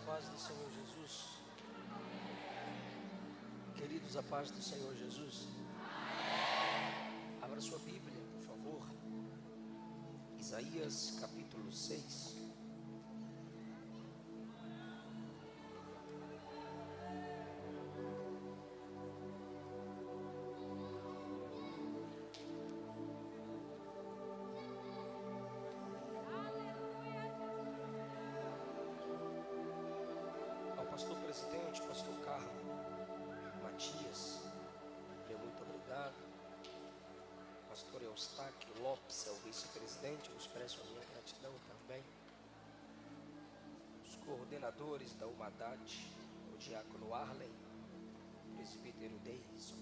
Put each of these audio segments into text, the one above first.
paz do Senhor Jesus. Queridos, a paz do Senhor Jesus. Abra sua Bíblia, por favor. Isaías capítulo 6. Ao pastor presidente, pastor Carlos Matias, meu muito obrigado. Pastor Eustáquio Lopes é o vice-presidente, eu expresso a minha gratidão também. Os coordenadores da Umadate, o diácono Arley, o presbítero Deison,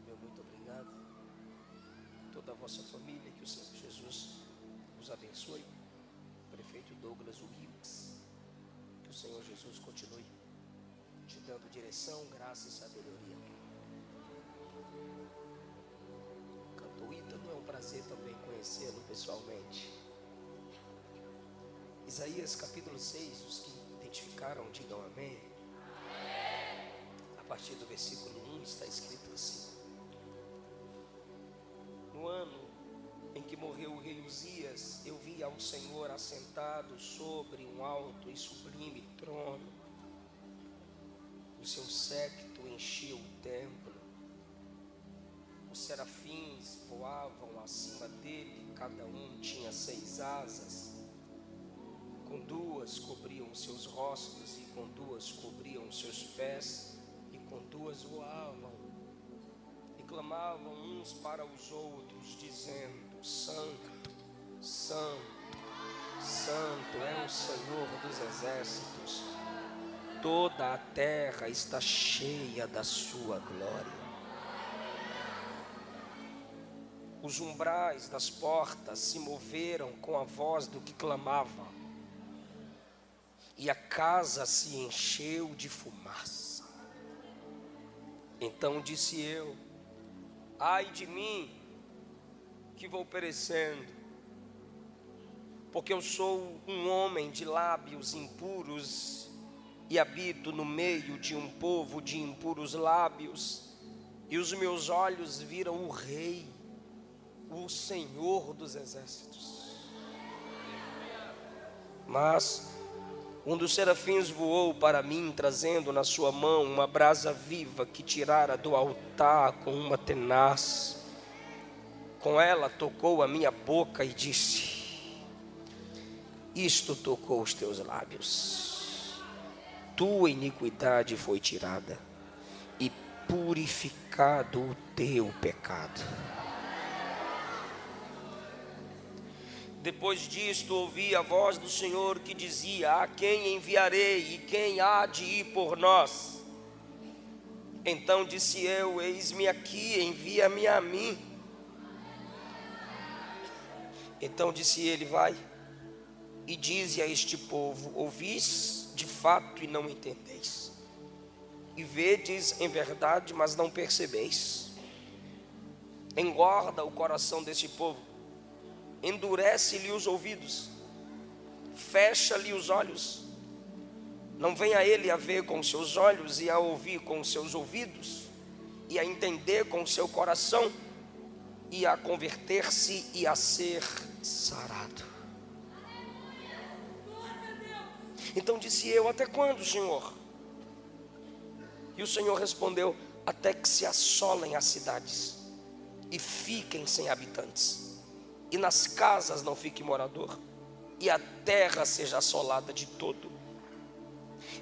meu muito obrigado. Toda a vossa família, que o Senhor Jesus os abençoe. Prefeito Douglas Wilkes, que o Senhor Jesus continue te dando direção, graça e sabedoria. Cantor Ítalo, é um prazer também conhecê-lo pessoalmente. Isaías capítulo 6, os que identificaram, digam amém. A partir do versículo 1 está escrito assim: no ano em que morreu o rei Uzias, eu vi ao Senhor assentado sobre um alto e sublime trono. O seu séquito encheu o templo. Os serafins voavam acima dele, cada um tinha 6 asas. Com 2 cobriam os seus rostos, e com 2 cobriam os seus pés, e com 2 voavam. E clamavam uns para os outros, dizendo: Santo, Santo, Santo é o Senhor dos exércitos. Toda a terra está cheia da sua glória. Os umbrais das portas se moveram com a voz do que clamava, e a casa se encheu de fumaça. Então disse eu: ai de mim, que vou perecendo, porque eu sou um homem de lábios impuros, e habito no meio de um povo de impuros lábios, e os meus olhos viram o Rei, o Senhor dos exércitos. Mas um dos serafins voou para mim, trazendo na sua mão uma brasa viva que tirara do altar com uma tenaz. Com ela tocou a minha boca e disse: isto tocou os teus lábios. Tua iniquidade foi tirada, e purificado o teu pecado. Depois disto ouvi a voz do Senhor que dizia: a quem enviarei, e quem há de ir por nós? Então disse eu: eis-me aqui, envia-me a mim. Então disse ele: vai e dize a este povo: ouvis de fato e não entendeis, e vedes em verdade, mas não percebeis. Engorda o coração desse povo, endurece-lhe os ouvidos, fecha-lhe os olhos. Não vem a ele a ver com os seus olhos, e a ouvir com os seus ouvidos, e a entender com o seu coração, e a converter-se e a ser sarado. Então disse eu: até quando, Senhor? E o Senhor respondeu: até que se assolem as cidades e fiquem sem habitantes, e nas casas não fique morador, e a terra seja assolada de todo,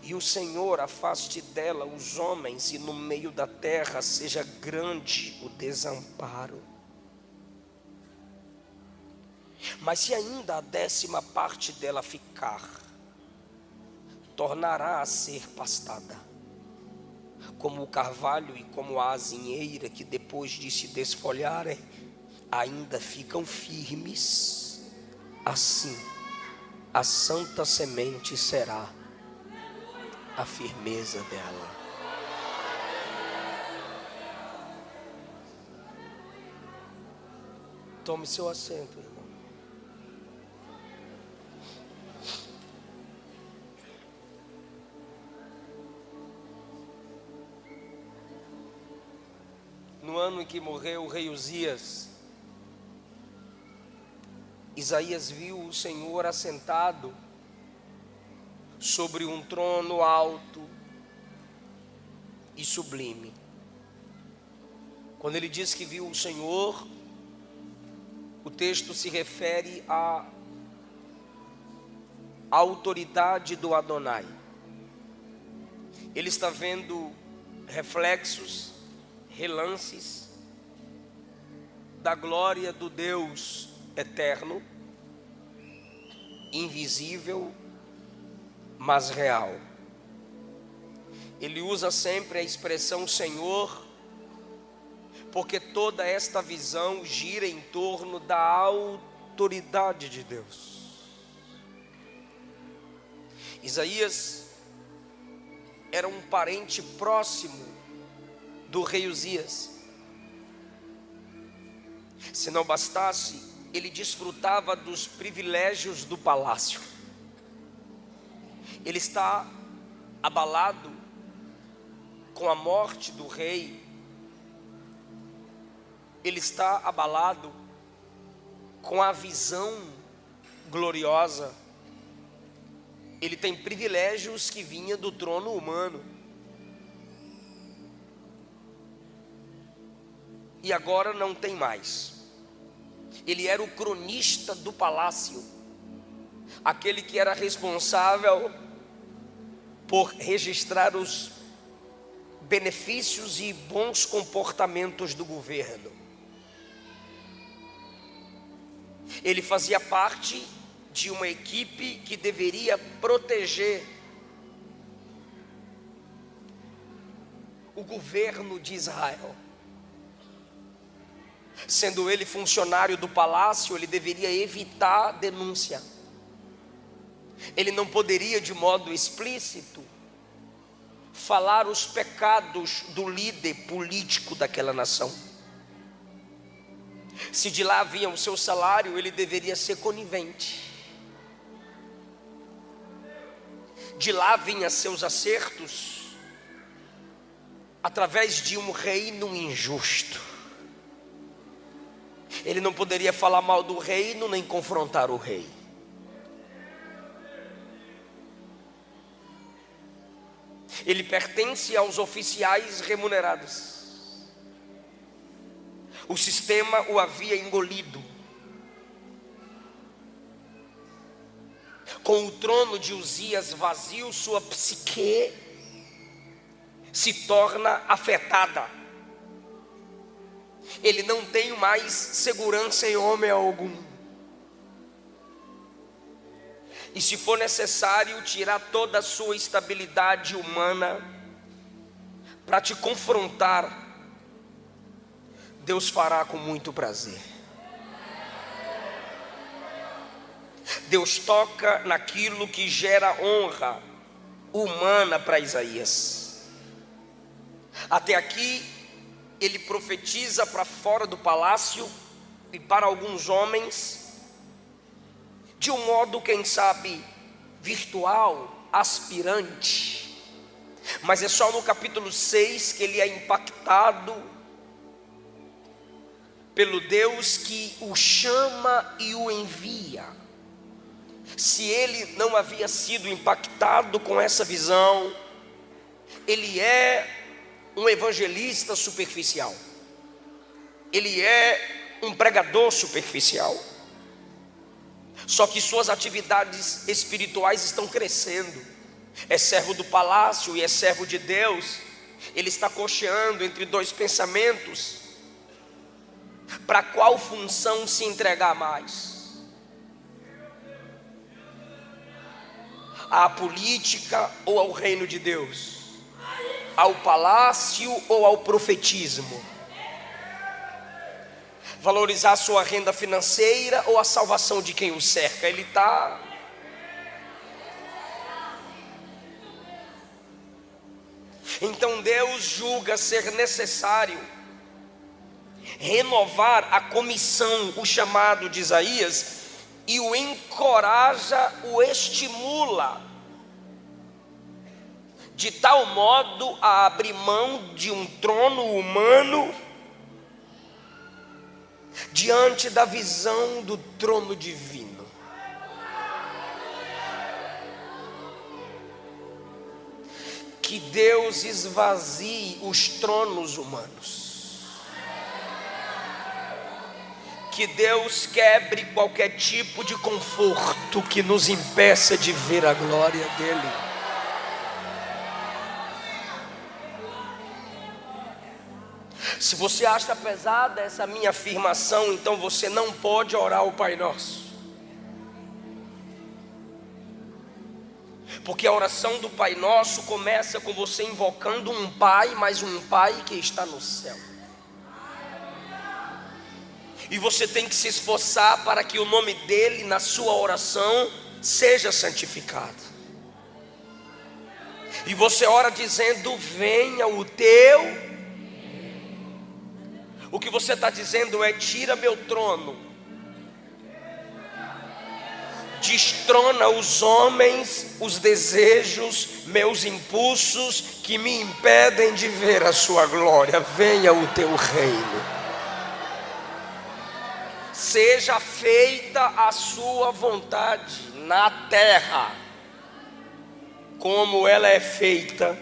e o Senhor afaste dela os homens, e no meio da terra seja grande o desamparo. Mas se ainda a 10ª parte dela ficar, tornará a ser pastada, como o carvalho e como a azinheira, que depois de se desfolharem, ainda ficam firmes. Assim, a santa semente será a firmeza dela. Tome seu assento, irmão. ano em que morreu o rei Uzias, Isaías viu o Senhor assentado sobre um trono alto e sublime. Quando ele diz que viu o Senhor, o texto se refere à autoridade do Adonai. Ele está vendo reflexos, relances da glória do Deus eterno, invisível, mas real. Ele usa sempre a expressão Senhor, porque toda esta visão gira em torno da autoridade de Deus. Isaías era um parente próximo do rei Uzias. Se não bastasse, ele desfrutava dos privilégios do palácio. Ele está abalado com a morte do rei. Ele está abalado com a visão gloriosa. Ele tem privilégios que vinham do trono humano. E agora não tem mais. Ele era o cronista do palácio, aquele que era responsável por registrar os benefícios e bons comportamentos do governo. Ele fazia parte de uma equipe que deveria proteger o governo de Israel. Sendo ele funcionário do palácio, ele deveria evitar denúncia. Ele não poderia, de modo explícito, falar os pecados do líder político daquela nação. Se de lá vinha o seu salário, ele deveria ser conivente. De lá vinha seus acertos através de um reino injusto. Ele não poderia falar mal do reino nem confrontar o rei. Ele pertence aos oficiais remunerados. O sistema o havia engolido. Com o trono de Uzias vazio, sua psique se torna afetada. Ele não tem mais segurança em homem algum. E se for necessário tirar toda a sua estabilidade humana para te confrontar, Deus fará com muito prazer. Deus toca naquilo que gera honra humana para Isaías. Até aqui ele profetiza para fora do palácio e para alguns homens, de um modo, quem sabe, virtual, aspirante. Mas é só no capítulo 6 que ele é impactado pelo Deus que o chama e o envia. Se ele não havia sido impactado com essa visão, ele é um evangelista superficial. Ele é um pregador superficial. Só que suas atividades espirituais estão crescendo. É servo do palácio e é servo de Deus. Ele está cocheando entre dois pensamentos. Para qual função se entregar mais? À política ou ao reino de Deus? Ao palácio ou ao profetismo? Valorizar a sua renda financeira ou a salvação de quem o cerca? Ele está... Então Deus julga ser necessário renovar a comissão, o chamado de Isaías, e o encoraja, o estimula, de tal modo a abrir mão de um trono humano diante da visão do trono divino. Que Deus esvazie os tronos humanos. Que Deus quebre qualquer tipo de conforto que nos impeça de ver a glória dele. Se você acha pesada essa minha afirmação, então você não pode orar o Pai Nosso. Porque a oração do Pai Nosso começa com você invocando um Pai, mas um Pai que está no céu. E você tem que se esforçar para que o nome dele na sua oração seja santificado. E você ora dizendo: venha o teu. O que você está dizendo é: tira meu trono. Destrona os homens, os desejos, meus impulsos que me impedem de ver a sua glória. Venha o teu reino. Seja feita a sua vontade na terra, como ela é feita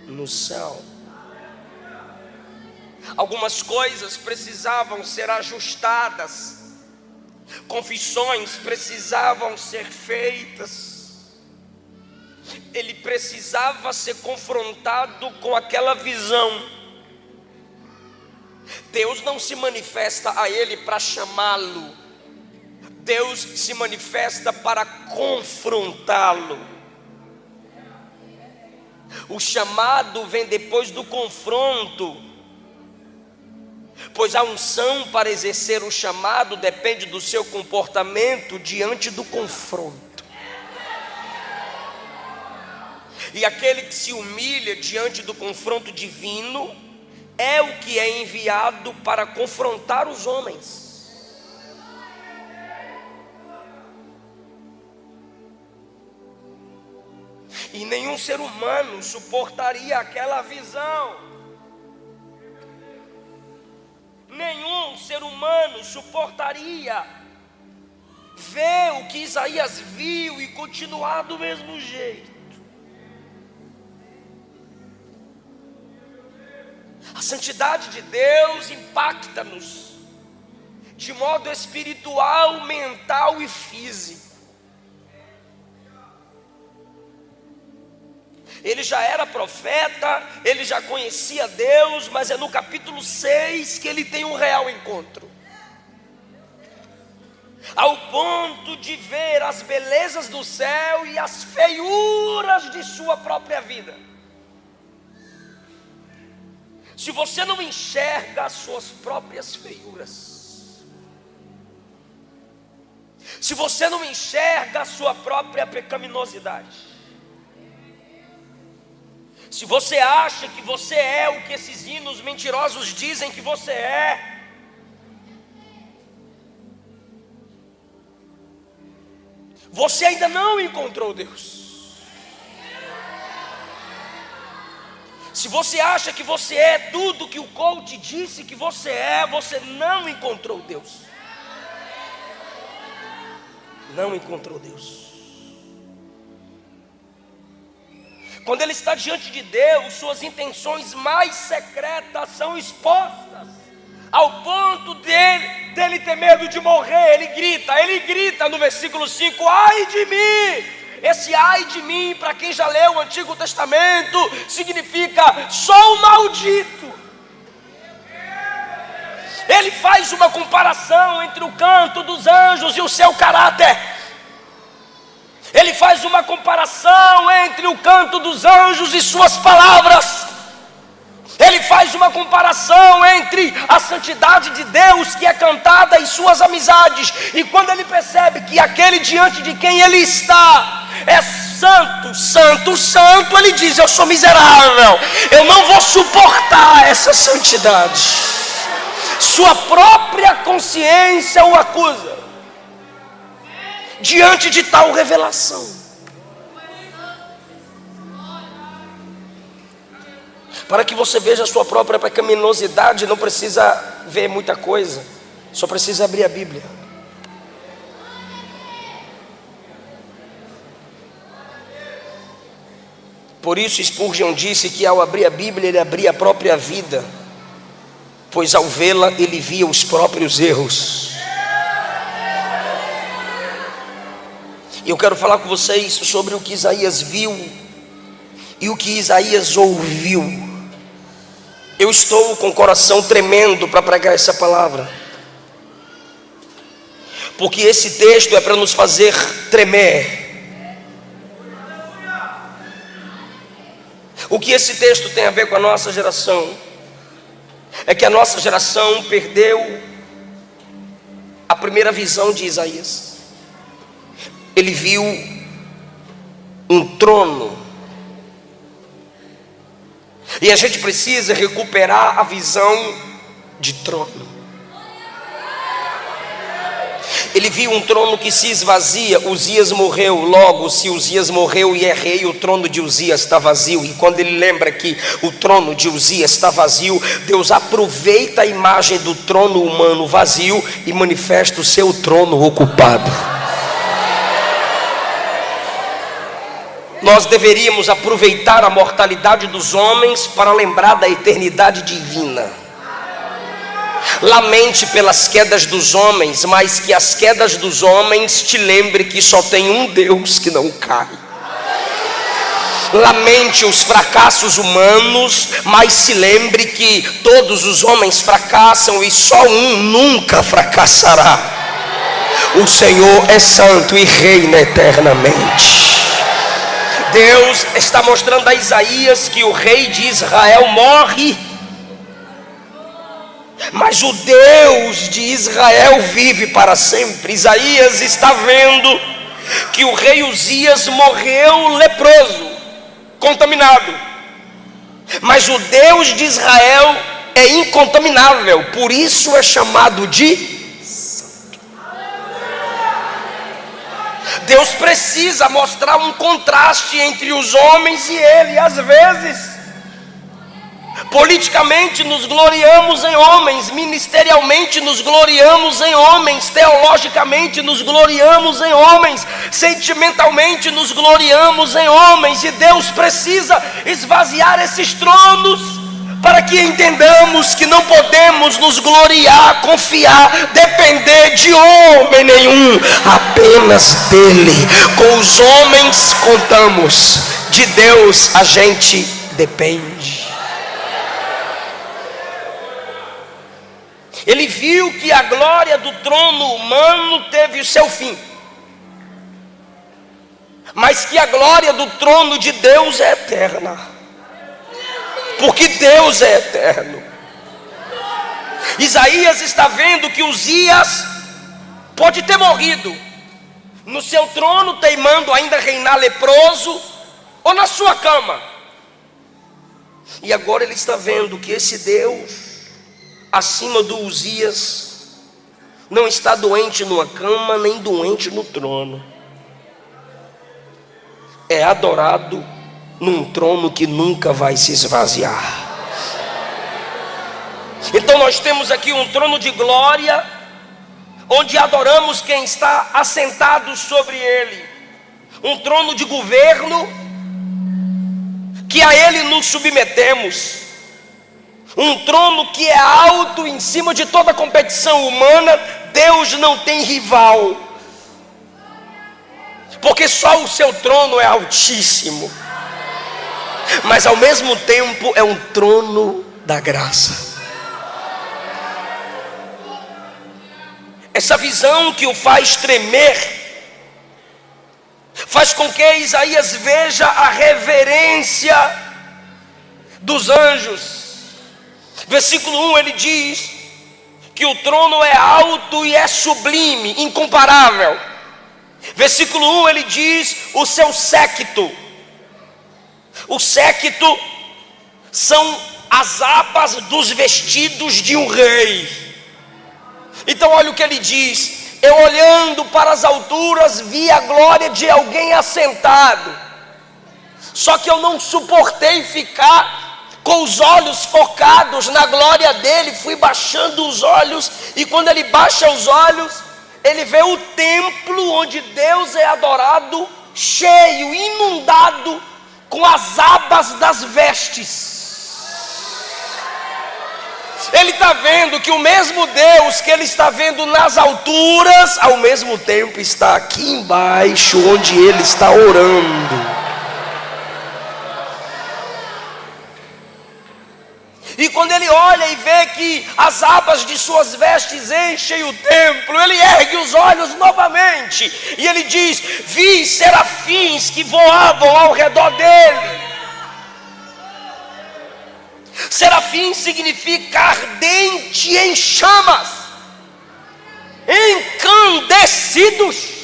no céu. Algumas coisas precisavam ser ajustadas. Confissões precisavam ser feitas. Ele precisava ser confrontado com aquela visão. Deus não se manifesta a ele para chamá-lo. Deus se manifesta para confrontá-lo. O chamado vem depois do confronto. Pois a unção para exercer o chamado depende do seu comportamento diante do confronto. E aquele que se humilha diante do confronto divino é o que é enviado para confrontar os homens. E nenhum ser humano suportaria aquela visão. Nenhum ser humano suportaria ver o que Isaías viu e continuar do mesmo jeito. A santidade de Deus impacta-nos de modo espiritual, mental e físico. Ele já era profeta, ele já conhecia Deus, mas é no capítulo 6 que ele tem um real encontro. Ao ponto de ver as belezas do céu e as feiuras de sua própria vida. Se você não enxerga as suas próprias feiuras, se você não enxerga a sua própria pecaminosidade, se você acha que você é o que esses hinos mentirosos dizem que você é, você ainda não encontrou Deus. Se você acha que você é tudo que o coach disse que você é, você não encontrou Deus. Não encontrou Deus. Quando ele está diante de Deus, suas intenções mais secretas são expostas, ao ponto dele ter medo de morrer. Ele grita no versículo 5, ai de mim. Esse ai de mim, para quem já leu o Antigo Testamento, significa sou maldito. Ele faz uma comparação entre o canto dos anjos e o seu caráter. Ele faz uma comparação entre o canto dos anjos e suas palavras. Ele faz uma comparação entre a santidade de Deus que é cantada e suas amizades. E quando ele percebe que aquele diante de quem ele está é santo, santo, santo, ele diz: eu sou miserável, eu não vou suportar essa santidade. Sua própria consciência o acusa diante de tal revelação. Para que você veja a sua própria pecaminosidade, não precisa ver muita coisa, só precisa abrir a Bíblia. Por isso Spurgeon disse que ao abrir a Bíblia ele abria a própria vida, pois ao vê-la ele via os próprios erros. E eu quero falar com vocês sobre o que Isaías viu e o que Isaías ouviu. Eu estou com o coração tremendo para pregar essa palavra, porque esse texto é para nos fazer tremer. O que esse texto tem a ver com a nossa geração? É que a nossa geração perdeu a primeira visão de Isaías. Ele viu um trono, e a gente precisa recuperar a visão de trono. Ele viu um trono que se esvazia. Uzias morreu, logo se Uzias morreu e é rei, o trono de Uzias está vazio. E quando ele lembra que o trono de Uzias está vazio, Deus aproveita a imagem do trono humano vazio e manifesta o seu trono ocupado. Nós deveríamos aproveitar a mortalidade dos homens para lembrar da eternidade divina. Lamente pelas quedas dos homens, mas que as quedas dos homens te lembre que só tem um Deus que não cai. Lamente os fracassos humanos, mas se lembre que todos os homens fracassam e só um nunca fracassará. O Senhor é santo e reina eternamente. Deus está mostrando a Isaías que o rei de Israel morre, mas o Deus de Israel vive para sempre. Isaías está vendo que o rei Uzias morreu leproso, contaminado, mas o Deus de Israel é incontaminável, por isso é chamado de santo. Deus precisa mostrar um contraste entre os homens e ele. Às vezes politicamente nos gloriamos em homens, ministerialmente nos gloriamos em homens, teologicamente nos gloriamos em homens, sentimentalmente nos gloriamos em homens, e Deus precisa esvaziar esses tronos para que entendamos que não podemos nos gloriar, confiar, depender de homem nenhum, apenas dele. Com os homens contamos, de Deus a gente depende. Ele viu que a glória do trono humano teve o seu fim, mas que a glória do trono de Deus é eterna, porque Deus é eterno. Isaías está vendo que Uzias pode ter morrido no seu trono, teimando ainda reinar leproso, ou na sua cama, e agora ele está vendo que esse Deus acima do Uzias não está doente numa cama, nem doente no trono. É adorado num trono que nunca vai se esvaziar. Então nós temos aqui um trono de glória, onde adoramos quem está assentado sobre ele. Um trono de governo, que a ele nos submetemos. Um trono que é alto em cima de toda competição humana. Deus não tem rival, porque só o seu trono é altíssimo, mas ao mesmo tempo é um trono da graça. Essa visão que o faz tremer, faz com que Isaías veja a reverência dos anjos. Versículo 1 ele diz que o trono é alto e é sublime, incomparável. Versículo 1 ele diz o seu séquito. O séquito são as abas dos vestidos de um rei. Então olha o que ele diz: eu olhando para as alturas vi a glória de alguém assentado, só que eu não suportei ficar com os olhos focados na glória dele, fui baixando os olhos, e quando ele baixa os olhos, ele vê o templo onde Deus é adorado, cheio, inundado, com as abas das vestes. Ele está vendo que o mesmo Deus que ele está vendo nas alturas, ao mesmo tempo está aqui embaixo, onde ele está orando. E quando ele olha e vê que as abas de suas vestes enchem o templo, ele ergue os olhos novamente, e ele diz: vi serafins que voavam ao redor dele. Serafim significa ardente em chamas, encandecidos.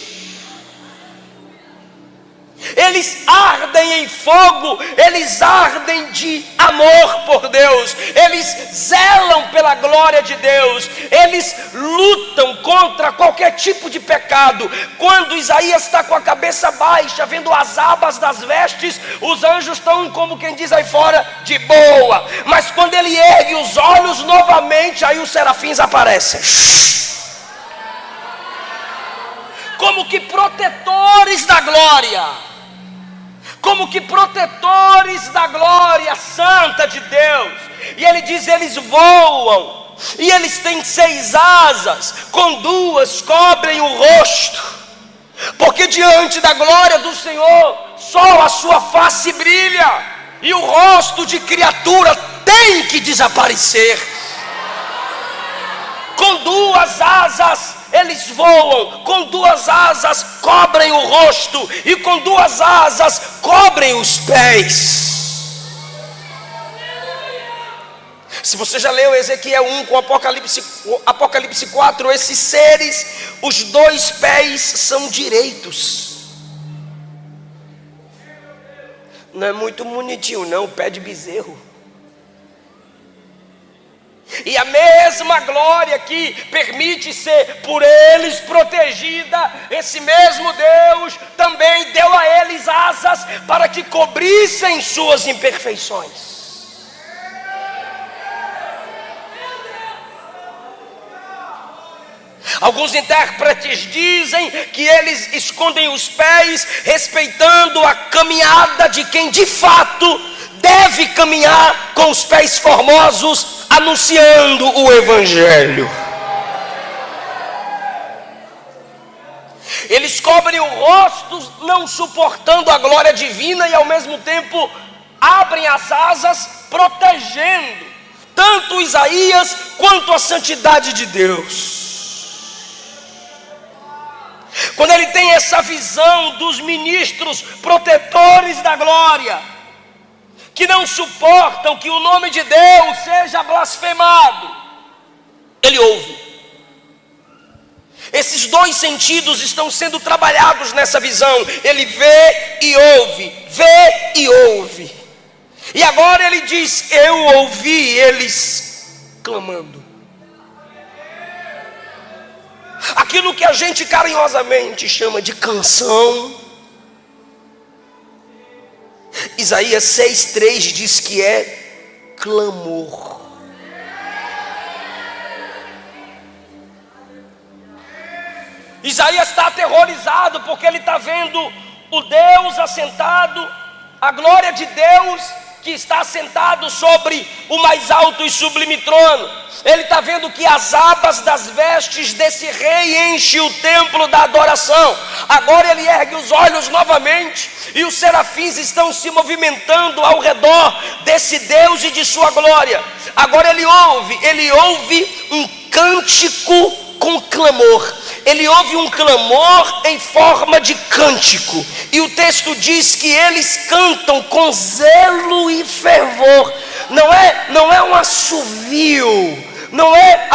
Eles ardem em fogo, eles ardem de amor por Deus, eles zelam pela glória de Deus, eles lutam contra qualquer tipo de pecado. Quando Isaías está com a cabeça baixa, vendo as abas das vestes, os anjos estão, como quem diz aí fora, de boa. Mas quando ele ergue os olhos novamente, aí os serafins aparecem, como que protetores da glória, como que protetores da glória santa de Deus. E ele diz: eles voam, e eles têm 6 asas, com 2 cobrem o rosto, porque diante da glória do Senhor, só a sua face brilha, e o rosto de criatura tem que desaparecer. Com 2 asas eles voam, com 2 asas cobrem o rosto, e com 2 asas cobrem os pés. Se você já leu Ezequiel 1 com Apocalipse 4, esses seres, os 2 pés são direitos. Não é muito bonitinho não, pé de bezerro. E a mesma glória que permite ser por eles protegida, esse mesmo Deus também deu a eles asas para que cobrissem suas imperfeições. Alguns intérpretes dizem que eles escondem os pés, respeitando a caminhada de quem de fato deve caminhar com os pés formosos, anunciando o Evangelho. Eles cobrem o rosto, não suportando a glória divina, e ao mesmo tempo abrem as asas, protegendo tanto Isaías quanto a santidade de Deus. Quando ele tem essa visão dos ministros protetores da glória, que não suportam que o nome de Deus seja blasfemado, ele ouve. Esses 2 sentidos estão sendo trabalhados nessa visão. Ele vê e ouve, vê e ouve. E agora ele diz: eu ouvi eles clamando. Aquilo que a gente carinhosamente chama de canção, Isaías 6,3 diz que é clamor. Isaías está aterrorizado, porque ele está vendo o Deus assentado, a glória de Deus que está assentado sobre o mais alto e sublime trono. Ele está vendo que as abas das vestes desse rei enchem o templo da adoração. Agora ele ergue os olhos novamente, e os serafins estão se movimentando ao redor desse Deus e de sua glória. Agora ele ouve um cântico com clamor. Ele ouve um clamor em forma de cântico, e o texto diz que eles cantam com zelo e fervor. Não é um assovio, não é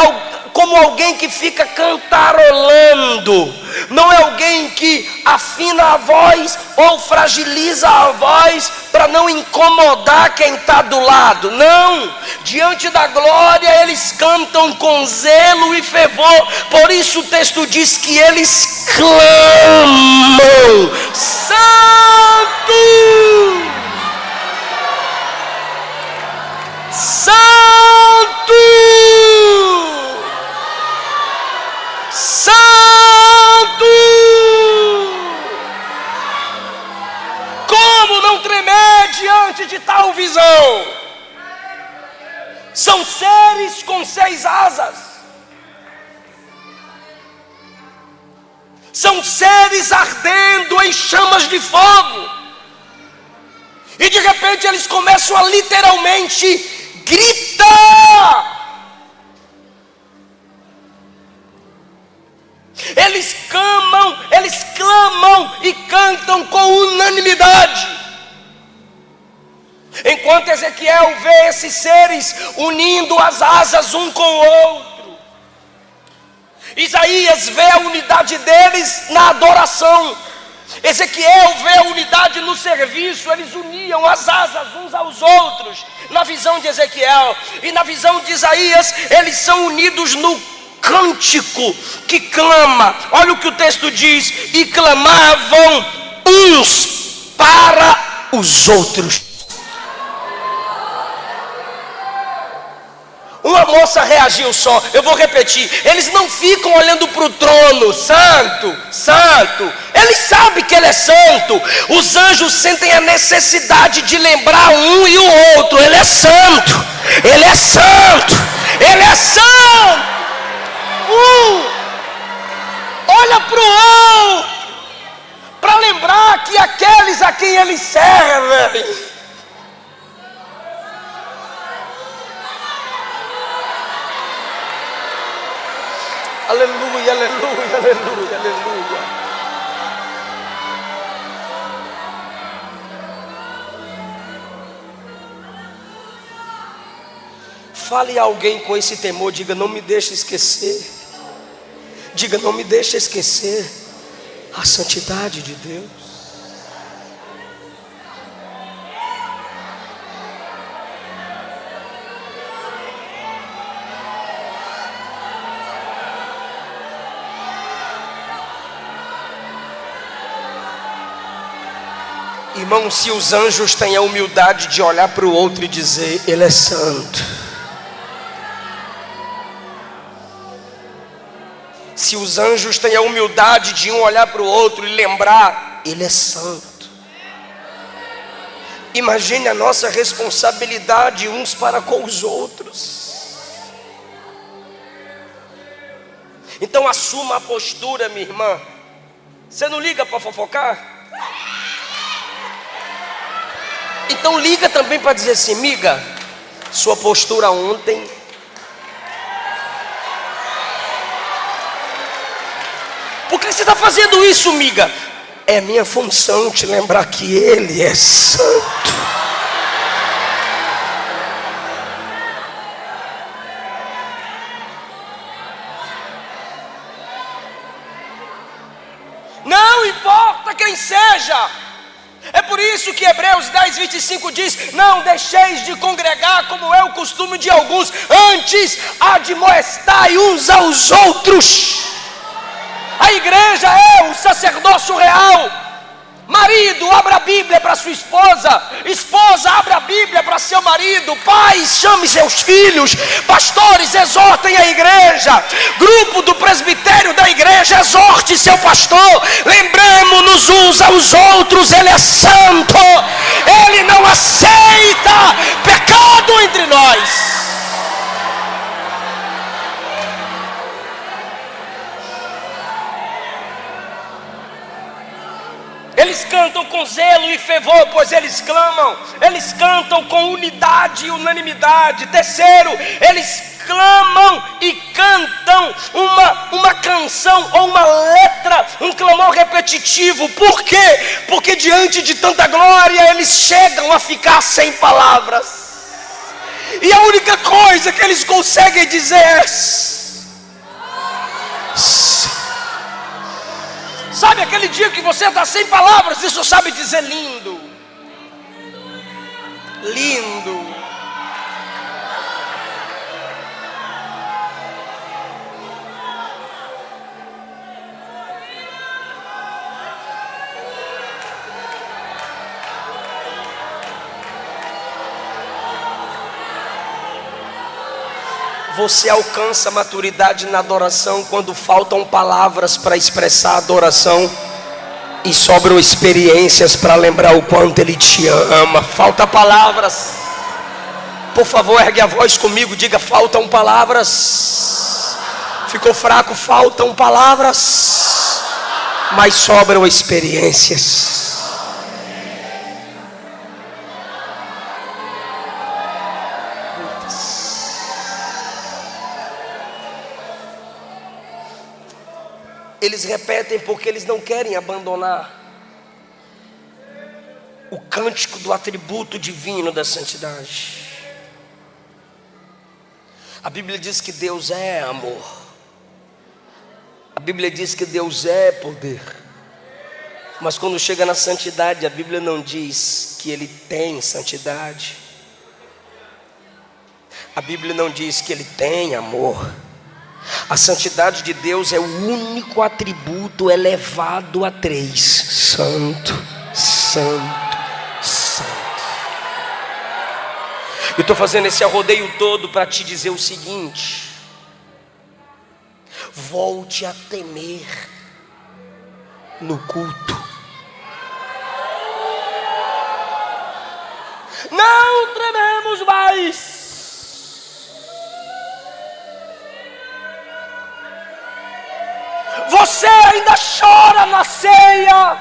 como alguém que fica cantarolando, não é alguém que afina a voz ou fragiliza a voz para não incomodar quem está do lado. Não, diante da glória eles cantam com zelo e fervor. Por isso o texto diz que eles clamam: Santo! parte de tal visão. São seres com 6 asas. São seres ardendo em chamas de fogo. E de repente eles começam a literalmente gritar. Eles clamam e cantam com unanimidade. Enquanto Ezequiel vê esses seres unindo as asas um com o outro, Isaías vê a unidade deles na adoração. Ezequiel vê a unidade no serviço. Eles uniam as asas uns aos outros na visão de Ezequiel. E na visão de Isaías, eles são unidos no cântico que clama. Olha o que o texto diz: e clamavam uns para os outros. Uma moça reagiu só. Eu vou repetir. Eles não ficam olhando para o trono, santo, santo. Eles sabem que ele é santo. Os anjos sentem a necessidade de lembrar um e o outro: ele é santo, ele é santo, ele é santo. Olha para o outro, para lembrar que aqueles a quem eles servem aleluia, aleluia, aleluia, aleluia. Fale a alguém com esse temor, diga: não me deixe esquecer. Diga: não me deixe esquecer a santidade de Deus. Irmão, se os anjos têm a humildade de olhar para o outro e dizer: ele é santo. Se os anjos têm a humildade de um olhar para o outro e lembrar: ele é santo. Imagine a nossa responsabilidade uns para com os outros. Então assuma a postura, minha irmã. Você não liga para fofocar? Então liga também para dizer assim: miga, sua postura ontem. Por que você está fazendo isso, miga? É minha função te lembrar que ele é santo. Não importa quem seja. É por isso que Hebreus 10:25 diz: não deixeis de congregar como é o costume de alguns, antes admoestai uns aos outros. A igreja é o sacerdócio real. Marido, abra a Bíblia para sua esposa. Esposa, abra a Bíblia para seu marido. Pais, chame seus filhos. Pastores, exortem a igreja. Grupo do presbitério da igreja, exorte seu pastor. Lembremos-nos uns aos outros. Ele é santo. Ele não aceita pecado entre nós. Eles cantam com zelo e fervor, pois eles clamam. Eles cantam com unidade e unanimidade. Terceiro, eles clamam e cantam uma canção ou uma letra, um clamor repetitivo. Por quê? Porque diante de tanta glória eles chegam a ficar sem palavras. E a única coisa que eles conseguem dizer é: sabe aquele dia que você está sem palavras e só sabe dizer lindo? Lindo. Você alcança maturidade na adoração quando faltam palavras para expressar a adoração e sobram experiências para lembrar o quanto Ele te ama. Falta palavras. Por favor, ergue a voz comigo, diga: faltam palavras. Ficou fraco? Faltam palavras, mas sobram experiências. Eles repetem porque eles não querem abandonar o cântico do atributo divino da santidade. A Bíblia diz que Deus é amor. A Bíblia diz que Deus é poder. Mas quando chega na santidade, a Bíblia não diz que Ele tem santidade. A Bíblia não diz que Ele tem amor. A santidade de Deus é o único atributo elevado a 3: santo, santo, santo. Eu estou fazendo esse arrodeio todo para te dizer o seguinte: volte a temer no culto. Não trememos mais. Você ainda chora na ceia.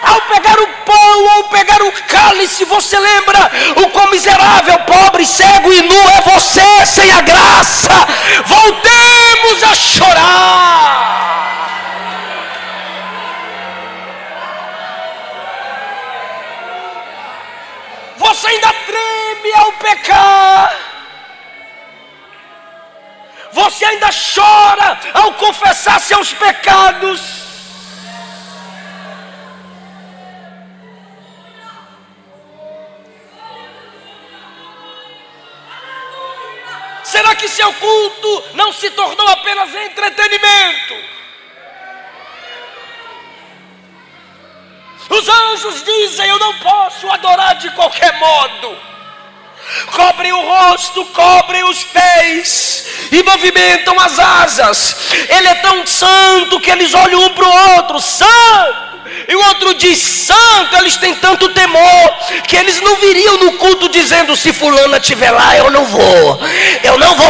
Ao pegar o pão, ao pegar o cálice, você lembra o quão miserável, pobre, cego e nu é você sem a graça. Voltemos a chorar. Você ainda treme ao pecar. Você ainda chora ao confessar seus pecados. Será que seu culto não se tornou apenas entretenimento? Os anjos dizem: eu não posso adorar de qualquer modo. Cobrem o rosto, cobrem os pés e movimentam as asas. Ele é tão santo que eles olham um para o outro: santo. E o outro diz: santo. Eles têm tanto temor que eles não viriam no culto dizendo: se fulana estiver lá, eu não vou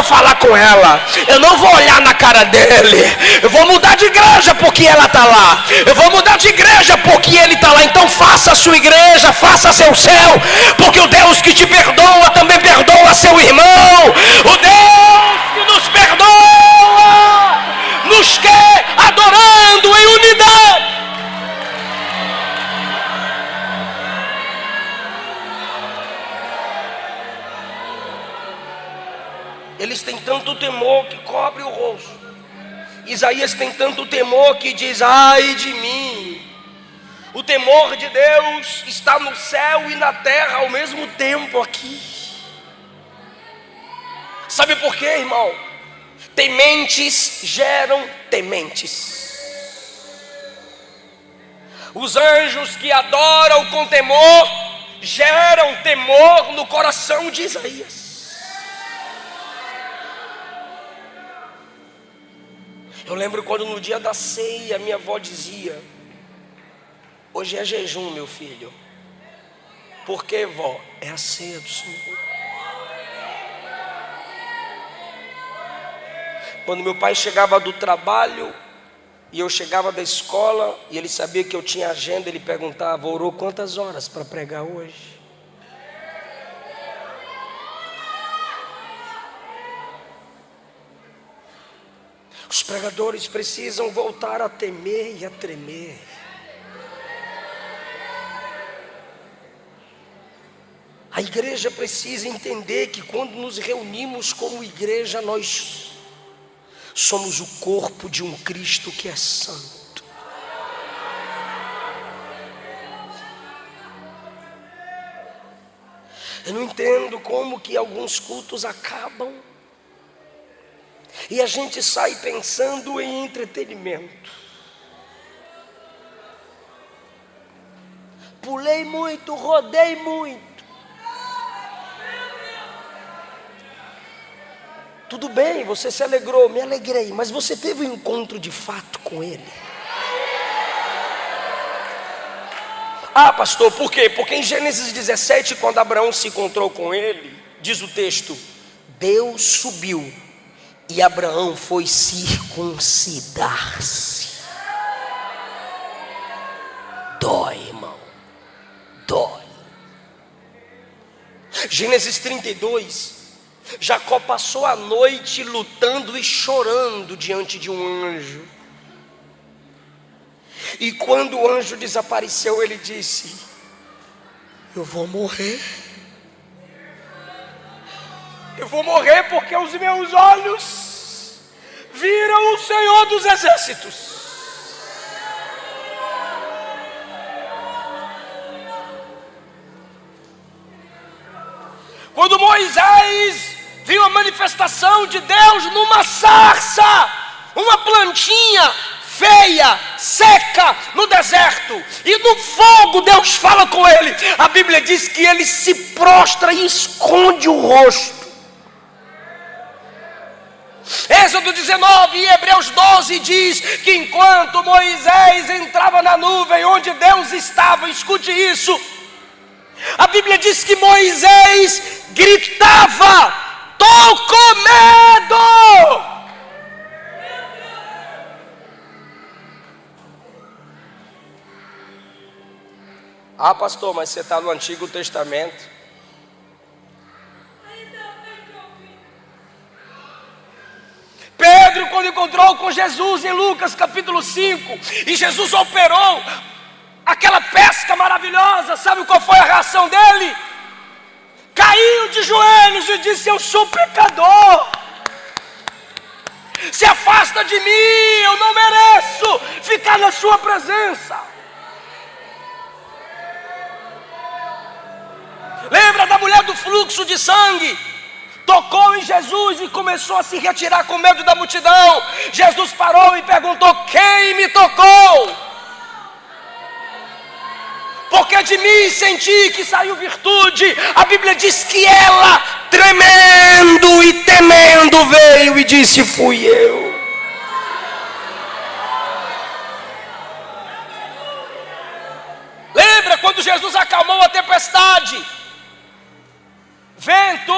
falar com ela, eu não vou olhar na cara dele, eu vou mudar de igreja porque ela está lá, eu vou mudar de igreja porque ele está lá. Então faça a sua igreja, faça seu céu, porque o Deus que te perdoa também perdoa seu irmão. O Deus que nos perdoa nos quer adorando em unidade. Eles têm tanto temor que cobre o rosto. Isaías tem tanto temor que diz: ai de mim. O temor de Deus está no céu e na terra ao mesmo tempo aqui. Sabe por quê, irmão? Tementes geram tementes. Os anjos que adoram com temor geram temor no coração de Isaías. Eu lembro quando no dia da ceia minha avó dizia: hoje é jejum, meu filho. Por quê, vó? É a ceia do Senhor. Quando meu pai chegava do trabalho e eu chegava da escola e ele sabia que eu tinha agenda, ele perguntava: orou quantas horas para pregar hoje? Os pregadores precisam voltar a temer e a tremer. A igreja precisa entender que quando nos reunimos como igreja, nós somos o corpo de um Cristo que é santo. Eu não entendo como que alguns cultos acabam e a gente sai pensando em entretenimento. Pulei muito, rodei muito. Tudo bem, você se alegrou, me alegrei, mas você teve um encontro de fato com ele? Ah, pastor, por quê? Porque em Gênesis 17, quando Abraão se encontrou com ele, diz o texto: Deus subiu e Abraão foi circuncidar-se. Dói, irmão, dói. Gênesis 32, Jacó passou a noite lutando e chorando diante de um anjo. E quando o anjo desapareceu, ele disse: eu vou morrer. Eu vou morrer porque os meus olhos viram o Senhor dos Exércitos. Quando Moisés viu a manifestação de Deus numa sarça, uma plantinha feia, seca, no deserto, e no fogo Deus fala com ele, a Bíblia diz que ele se prostra e esconde o rosto. Êxodo 19 e Hebreus 12 diz que enquanto Moisés entrava na nuvem onde Deus estava, escute isso, a Bíblia diz que Moisés gritava: tô com medo. Ah, pastor, mas você está no Antigo Testamento. Pedro, quando encontrou com Jesus em Lucas capítulo 5, e Jesus operou aquela pesca maravilhosa, sabe qual foi a reação dele? Caiu de joelhos e disse: eu sou pecador, se afasta de mim, eu não mereço ficar na sua presença. Lembra da mulher do fluxo de sangue? Tocou em Jesus e começou a se retirar com medo da multidão. Jesus parou e perguntou: quem me tocou? Porque de mim senti que saiu virtude. A Bíblia diz que ela, tremendo e temendo, veio e disse: fui eu. Lembra quando Jesus acalmou a tempestade? Vento,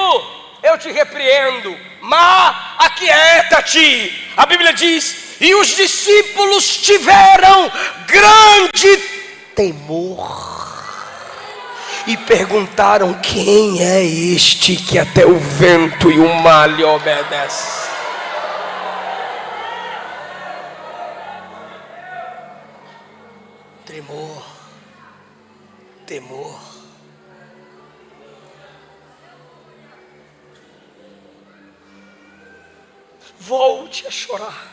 eu te repreendo, mar, aquieta-te. A Bíblia diz: e os discípulos tiveram grande temor e perguntaram: quem é este que até o vento e o mar lhe obedecem? Tremor, temor. Volte a chorar.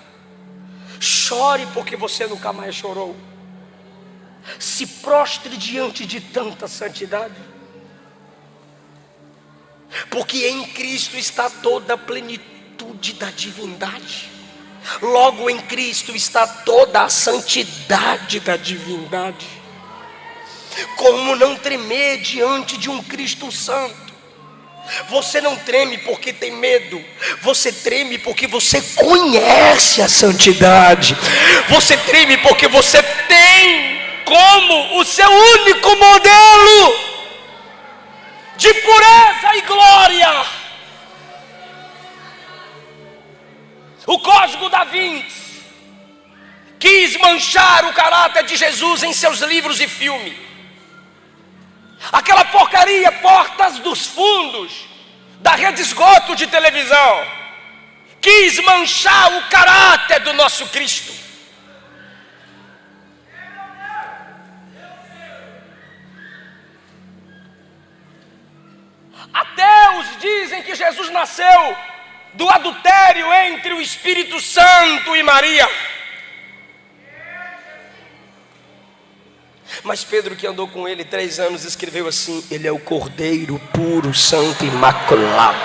Chore porque você nunca mais chorou. Se prostre diante de tanta santidade, porque em Cristo está toda a plenitude da divindade. Logo em Cristo está toda a santidade da divindade. Como não tremer diante de um Cristo santo? Você não treme porque tem medo, você treme porque você conhece a santidade. Você treme porque você tem como o seu único modelo de pureza e glória o Código da Vinci quis manchar o caráter de Jesus em seus livros e filme. Aquela porcaria, Portas dos Fundos, da Rede Esgoto de televisão, quis manchar o caráter do nosso Cristo. Ateus dizem que Jesus nasceu do adultério entre o Espírito Santo e Maria. Mas Pedro, que andou com ele 3 anos, escreveu assim: ele é o Cordeiro puro, santo, imaculado.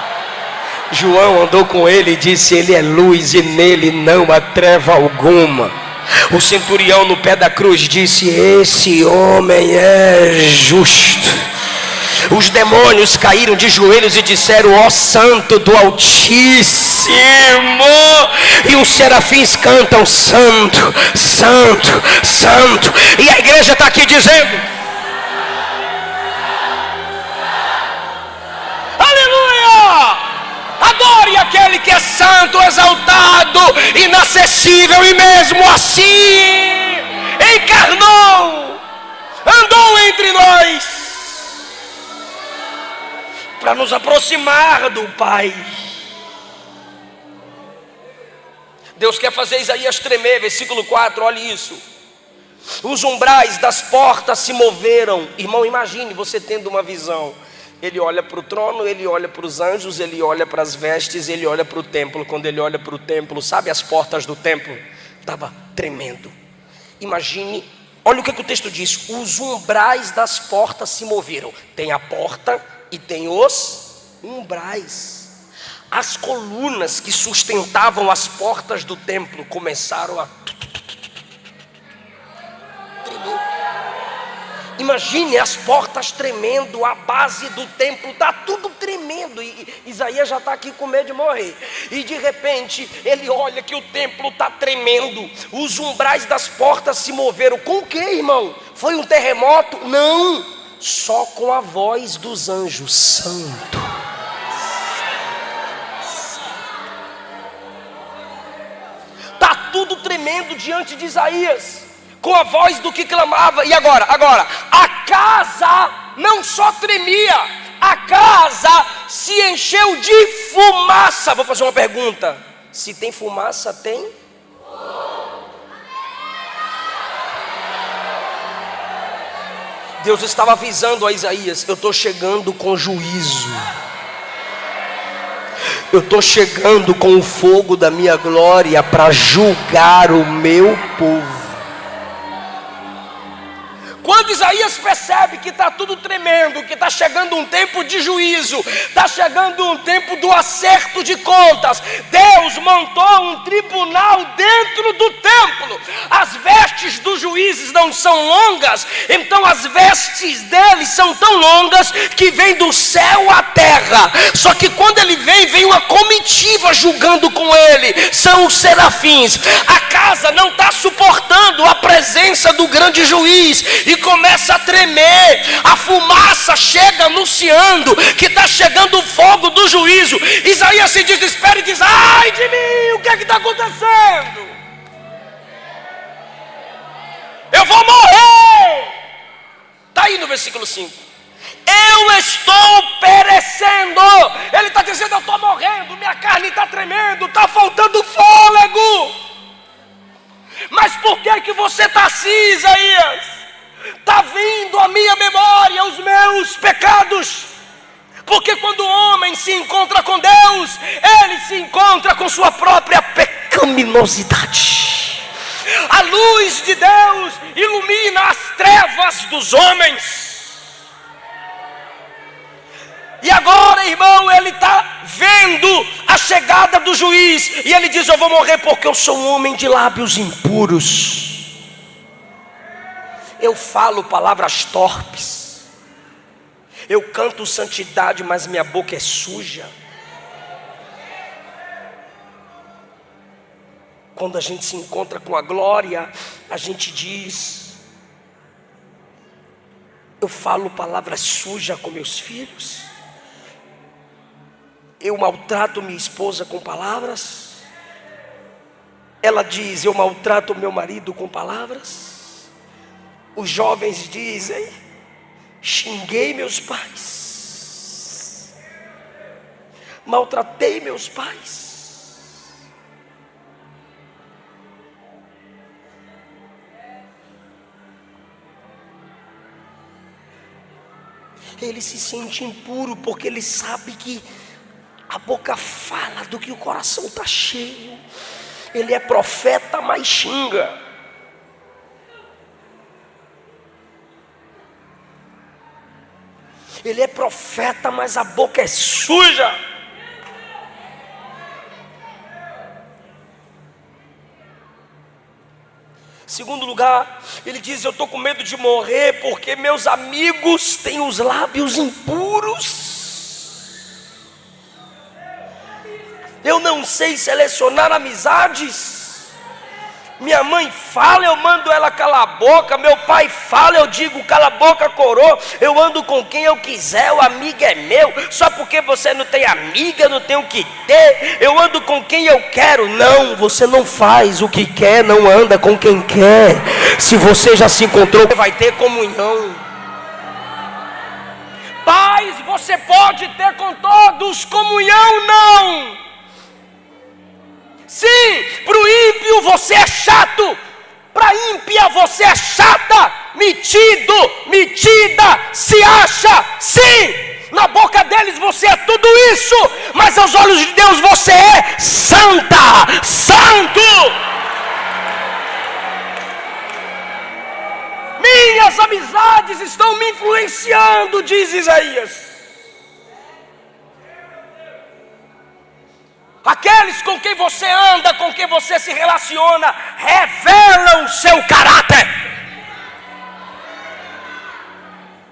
João andou com ele e disse: ele é luz e nele não há treva alguma. O centurião no pé da cruz disse: esse homem é justo. Os demônios caíram de joelhos e disseram: ó Santo do Altíssimo. E os serafins cantam: Santo, Santo, Santo. E a igreja está aqui dizendo: aleluia! Adore aquele que é santo, exaltado, inacessível, e mesmo assim encarnou, andou entre nós, para nos aproximar do Pai. Deus quer fazer Isaías tremer. Versículo 4, olhe isso. Os umbrais das portas se moveram. Irmão, imagine você tendo uma visão. Ele olha para o trono, ele olha para os anjos, ele olha para as vestes, ele olha para o templo. Quando ele olha para o templo, sabe, as portas do templo estava tremendo. Imagine, olha o que o texto diz: os umbrais das portas se moveram. Tem a porta e tem os umbrais. As colunas que sustentavam as portas do templo começaram a tremer. Imagine as portas tremendo, a base do templo está tudo tremendo. E Isaías já está aqui com medo de morrer. E de repente ele olha que o templo está tremendo, os umbrais das portas se moveram. Com o que, irmão? Foi um terremoto? Não, só com a voz dos anjos: Santo. Está tudo tremendo diante de Isaías, com a voz do que clamava. E agora, a casa não só tremia, a casa se encheu de fumaça. Vou fazer uma pergunta: se tem fumaça, tem? Deus estava avisando a Isaías: eu estou chegando com juízo. Eu estou chegando com o fogo da minha glória para julgar o meu povo. Quando Isaías percebe que está tudo tremendo, que está chegando um tempo de juízo, está chegando um tempo do acerto de contas, Deus montou um tribunal dentro do templo. As vestes dos juízes não são longas, então as vestes deles são tão longas que vem do céu à terra. Só que quando ele vem uma comitiva julgando com ele, são os serafins. A casa não está suportando a presença do grande juiz e começa a tremer. A fumaça chega anunciando que está chegando o fogo do juízo. Isaías se desespera e diz: ai de mim, o que é que está acontecendo? Eu vou morrer. Está aí no versículo 5. Eu estou perecendo. Ele está dizendo: eu estou morrendo, minha carne está tremendo, está faltando fôlego. Mas por que você está assim, Isaías? Está vindo à minha memória os meus pecados. Porque quando o homem se encontra com Deus, ele se encontra com sua própria pecaminosidade. A luz de Deus ilumina as trevas dos homens. E agora, irmão, ele está vendo a chegada do juiz. E ele diz: eu vou morrer porque eu sou um homem de lábios impuros. Eu falo palavras torpes. Eu canto santidade, mas minha boca é suja. Quando a gente se encontra com a glória, a gente diz: eu falo palavras sujas com meus filhos. Eu maltrato minha esposa com palavras. Ela diz: eu maltrato meu marido com palavras. Os jovens dizem: xinguei meus pais, maltratei meus pais. Ele se sente impuro porque ele sabe que a boca fala do que o coração está cheio. Ele é profeta, mas xinga. Ele é profeta, mas a boca é suja. Segundo lugar, ele diz: eu estou com medo de morrer porque meus amigos têm os lábios impuros. Eu não sei selecionar amizades. Minha mãe fala, eu mando ela calar a boca. Meu pai fala, eu digo cala a boca, coroa. Eu ando com quem eu quiser, o amigo é meu. Só porque você não tem amiga, não tem o que ter. Eu ando com quem eu quero. Não, você não faz o que quer, não anda com quem quer. Se você já se encontrou, vai ter comunhão. Paz você pode ter com todos, comunhão não. Sim, para o ímpio você é chato, para a ímpia você é chata, metido, metida, se acha, sim, na boca deles você é tudo isso, mas aos olhos de Deus você é santa, santo. Minhas amizades estão me influenciando, diz Isaías. Aqueles com quem você anda, com quem você se relaciona, revelam seu caráter.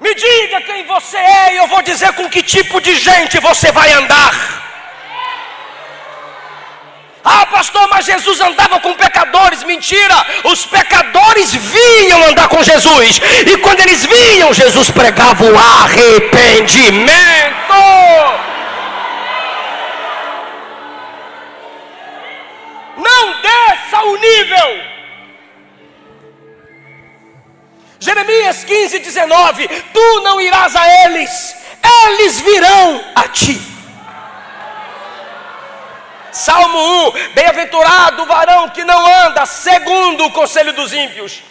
Me diga quem você é e eu vou dizer com que tipo de gente você vai andar. Ah, pastor, mas Jesus andava com pecadores. Mentira, os pecadores vinham andar com Jesus. E quando eles vinham, Jesus pregava o arrependimento. Não desça o nível. Jeremias 15:19. Tu não irás a eles, eles virão a ti. Salmo 1. Bem-aventurado o varão que não anda segundo o conselho dos ímpios,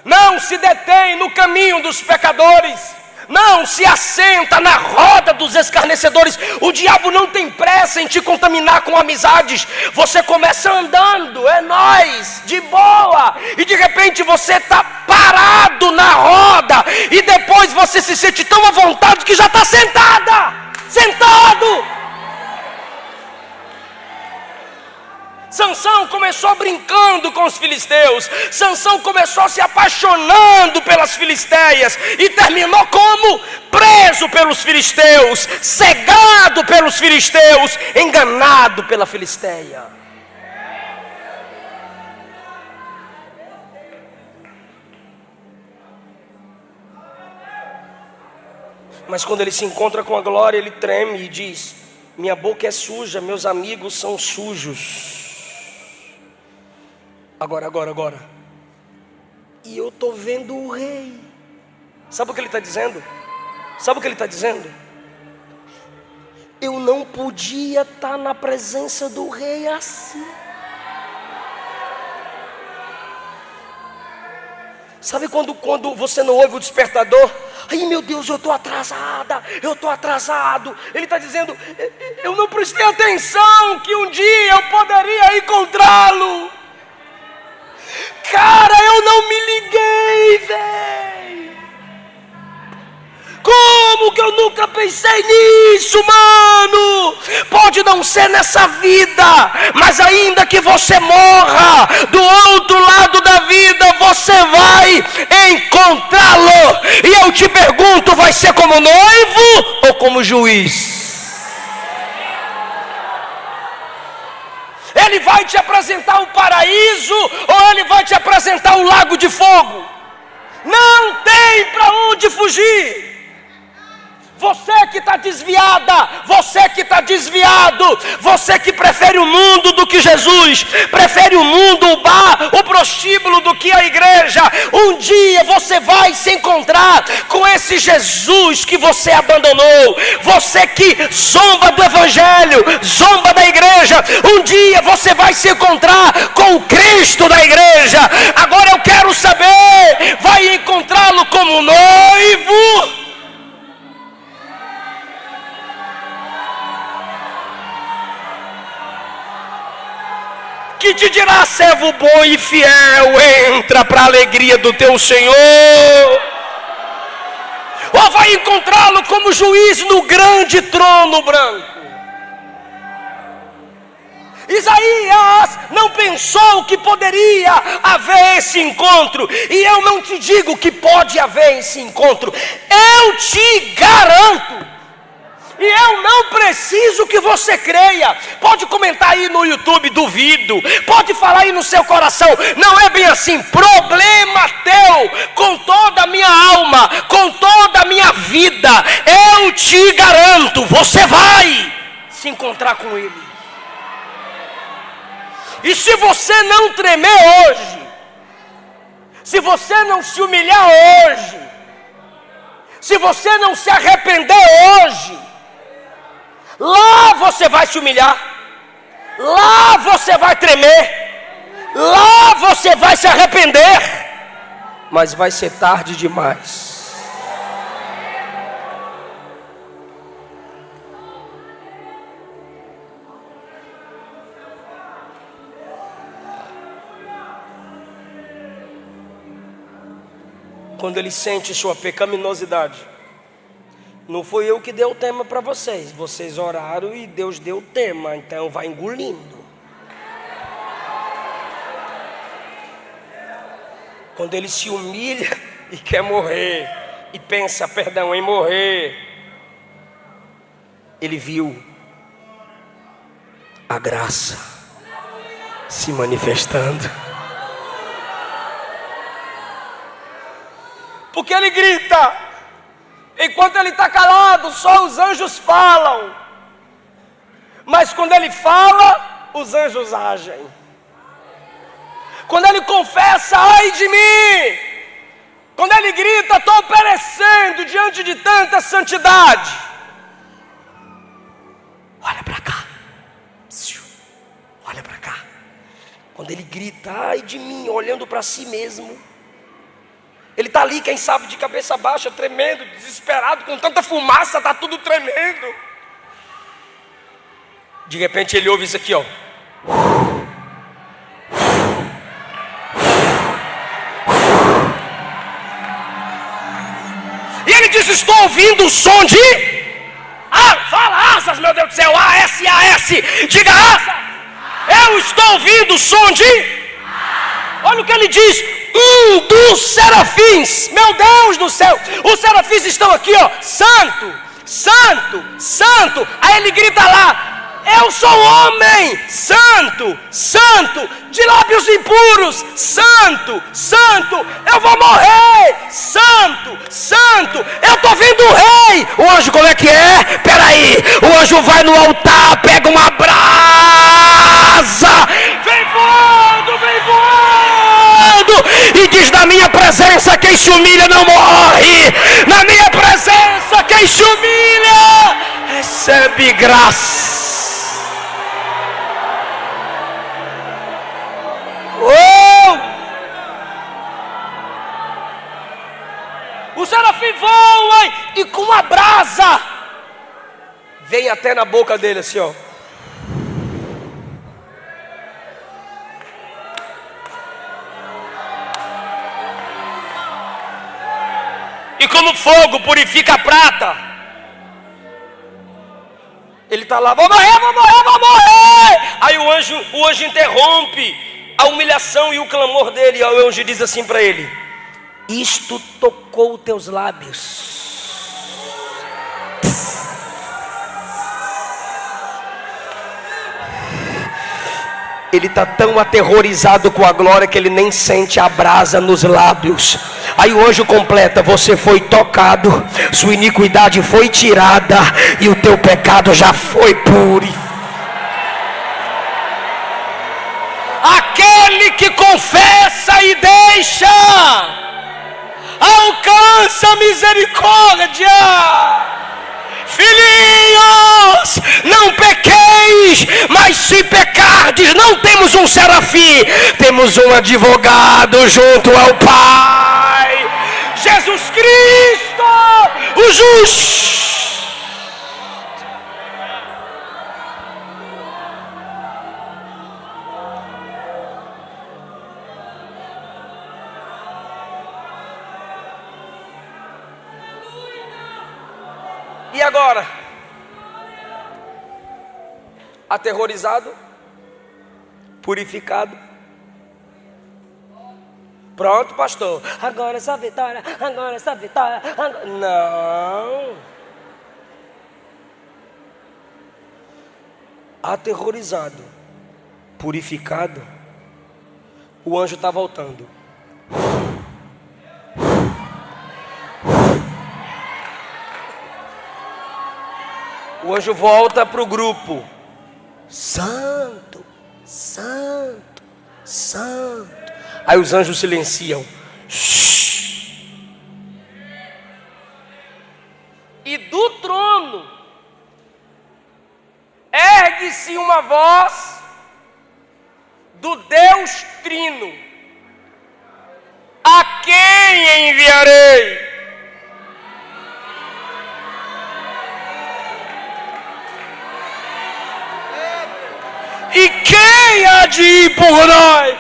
não se detém no caminho dos pecadores, não se assenta na roda dos escarnecedores. O diabo não tem pressa em te contaminar com amizades. Você começa andando, é nóis, de boa, e de repente você está parado na roda, e depois você se sente tão à vontade que já está sentado. Sansão começou brincando com os filisteus. Sansão começou se apaixonando pelas filisteias e terminou como? Preso pelos filisteus, cegado pelos filisteus, enganado pela filisteia. Mas quando ele se encontra com a glória, ele treme e diz: minha boca é suja, meus amigos são sujos. Agora. E eu estou vendo o rei. Sabe o que ele está dizendo? Eu não podia estar na presença do rei assim. Sabe quando você não ouve o despertador? Ai meu Deus, eu estou atrasada, eu estou atrasado. Ele está dizendo: eu não prestei atenção que um dia eu poderia encontrá-lo. Cara, eu não me liguei, velho. Como que eu nunca pensei nisso, mano? Pode não ser nessa vida, mas ainda que você morra, do outro lado da vida você vai encontrá-lo. E eu te pergunto, vai ser como noivo ou como juiz? Ele vai te apresentar o paraíso ou ele vai te apresentar o lago de fogo? Não tem para onde fugir. Você que está desviada, você que está desviado, você que prefere o mundo do que Jesus, prefere o mundo, o bar, o prostíbulo do que a igreja, um dia você vai se encontrar com esse Jesus que você abandonou. Você que zomba do evangelho, zomba da igreja, um dia você vai se encontrar com o Cristo da igreja. Agora eu quero saber, vai encontrá-lo como noivo? Que te dirá: servo bom e fiel, entra para a alegria do teu Senhor. Ou vai encontrá-lo como juiz no grande trono branco? Isaías não pensou que poderia haver esse encontro, e eu não te digo que pode haver esse encontro, eu te garanto, e eu não preciso que você creia. Pode comentar aí no YouTube, duvido, pode falar aí no seu coração, não é bem assim. Problema teu, com toda a minha alma, com toda a minha vida, eu te garanto, você vai se encontrar com Ele. E se você não tremer hoje, se você não se humilhar hoje, se você não se arrepender hoje, lá você vai se humilhar, lá você vai tremer, lá você vai se arrepender, mas vai ser tarde demais. Quando ele sente sua pecaminosidade, não fui eu que dei o tema para vocês. Vocês oraram e Deus deu o tema, então vai engolindo. Quando ele se humilha e quer morrer, e pensa, perdão, em morrer, ele viu a graça se manifestando. Porque ele grita, enquanto ele está calado, só os anjos falam. Mas quando ele fala, os anjos agem. Quando ele confessa, ai de mim. Quando ele grita, estou perecendo diante de tanta santidade. Olha para cá. Olha para cá. Quando ele grita, ai de mim, olhando para si mesmo. Ele está ali, quem sabe, de cabeça baixa, tremendo, desesperado, com tanta fumaça, está tudo tremendo. De repente ele ouve isso aqui, ó. E ele diz, estou ouvindo o som de... fala asas, meu Deus do céu, A-S-A-S, diga asas. Eu estou ouvindo o som de... Olha o que ele diz, dos serafins, meu Deus do céu, os serafins estão aqui, ó, santo, santo, santo. Aí ele grita lá, eu sou homem, santo, santo, de lábios impuros, santo, santo, eu vou morrer, santo, santo, eu estou vendo o rei. O anjo, como é que é? Peraí, o anjo vai no altar, pega uma brasa, vem voando, e diz, na minha presença quem se humilha não morre, na minha presença quem se humilha recebe graça. O serafim voa e com a brasa vem até na boca dele assim, ó. E como fogo purifica a prata, ele está lá, vou morrer, vou morrer, vou morrer. Aí o anjo interrompe a humilhação e o clamor dele. E o anjo diz assim para ele, isto tocou teus lábios. Ele está tão aterrorizado com a glória que ele nem sente a brasa nos lábios. Aí o anjo completa, você foi tocado, sua iniquidade foi tirada e o teu pecado já foi purificado. Aquele que confessa e deixa, alcança misericórdia. Filhinhos, não pequeis, mas se pecardes, não temos um serafim, temos um advogado junto ao Pai, Jesus Cristo, o justo. E agora? Aterrorizado, purificado. Pronto, pastor. Agora essa vitória, agora essa vitória. Agora... Não. Aterrorizado, purificado, o anjo está voltando. O anjo volta para o grupo. Santo, santo, santo. Aí os anjos silenciam. E do trono ergue-se uma voz do Deus Trino: a quem enviarei? E quem há de ir por nós?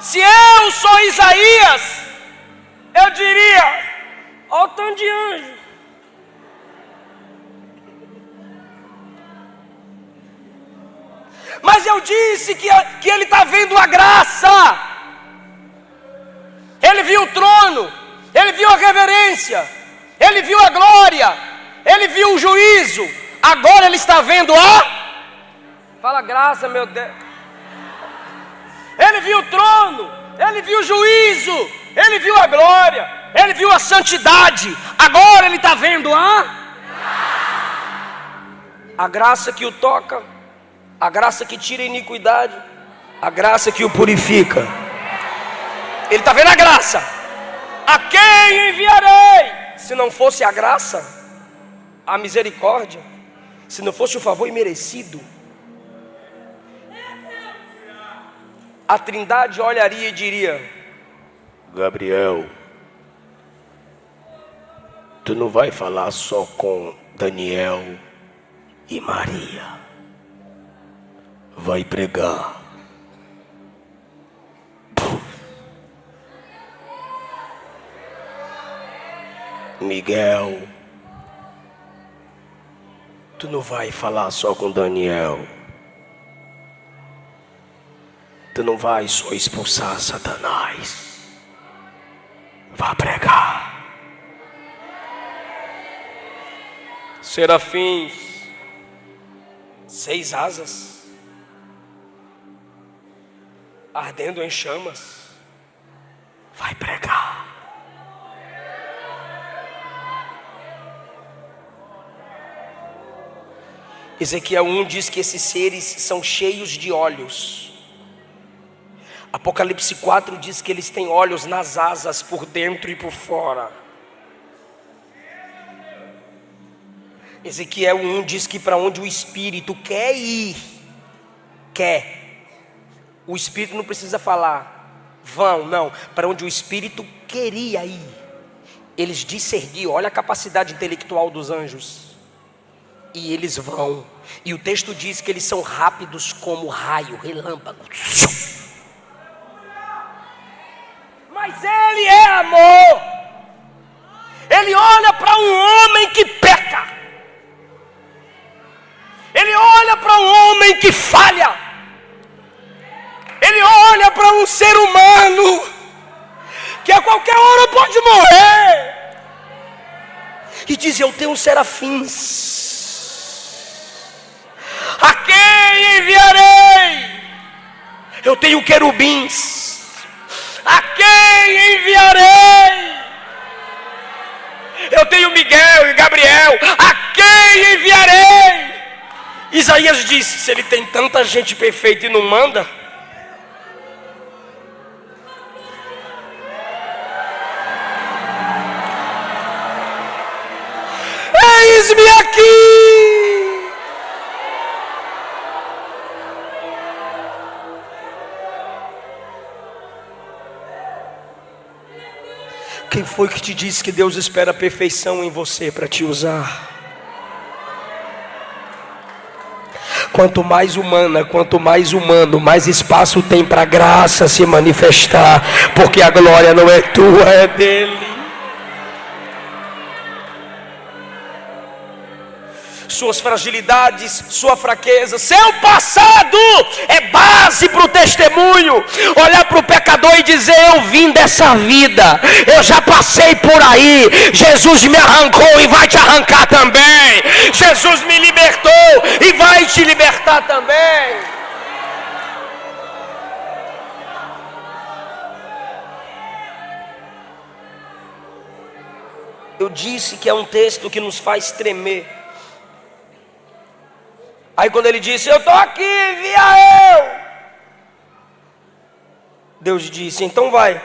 Se eu sou Isaías, eu diria: olha o tanto de anjo. Mas eu disse que ele está vendo a graça. Ele viu o trono, ele viu a reverência, ele viu a glória, ele viu o juízo. Agora ele está vendo fala graça, meu Deus. Ele viu o trono, ele viu o juízo, ele viu a glória, ele viu a santidade. Agora ele está vendo a graça que o toca, a graça que tira a iniquidade, a graça que o purifica. Ele está vendo a graça. A quem enviarei? Se não fosse a graça, a misericórdia, se não fosse o favor imerecido, a Trindade olharia e diria: Gabriel, tu não vai falar só com Daniel e Maria, vai pregar. Miguel, tu não vai falar só com Daniel, tu não vai só expulsar Satanás, vá pregar. Serafins, 6 asas, ardendo em chamas, vai pregar. Ezequiel 1 diz que esses seres são cheios de olhos. Apocalipse 4 diz que eles têm olhos nas asas, por dentro e por fora. Ezequiel 1 diz que para onde o Espírito quer ir, o Espírito não precisa falar, vão, não. Para onde o Espírito queria ir, eles discerniam. Olha a capacidade intelectual dos anjos. E eles vão. E o texto diz que eles são rápidos como raio, relâmpago. Mas ele é amor. Ele olha para um homem que peca. Ele olha para um homem que falha. Ele olha para um ser humano que a qualquer hora pode morrer. E diz: eu tenho serafins. A quem enviarei? Eu tenho querubins. A quem enviarei? Eu tenho Miguel e Gabriel. A quem enviarei? Isaías disse: se ele tem tanta gente perfeita e não manda, eis-me aqui. Quem foi que te disse que Deus espera a perfeição em você para te usar? Quanto mais humana, quanto mais humano, mais espaço tem para a graça se manifestar, porque a glória não é tua, é dele. suas fragilidades, sua fraqueza. Seu passado é base para o testemunho. Olhar para o pecador e dizer: eu vim dessa vida, eu já passei por aí, Jesus me arrancou e vai te arrancar também. Jesus me libertou e vai te libertar também. Eu disse que é um texto que nos faz tremer. Aí quando ele disse: eu estou aqui, envia eu, Deus disse: então vai.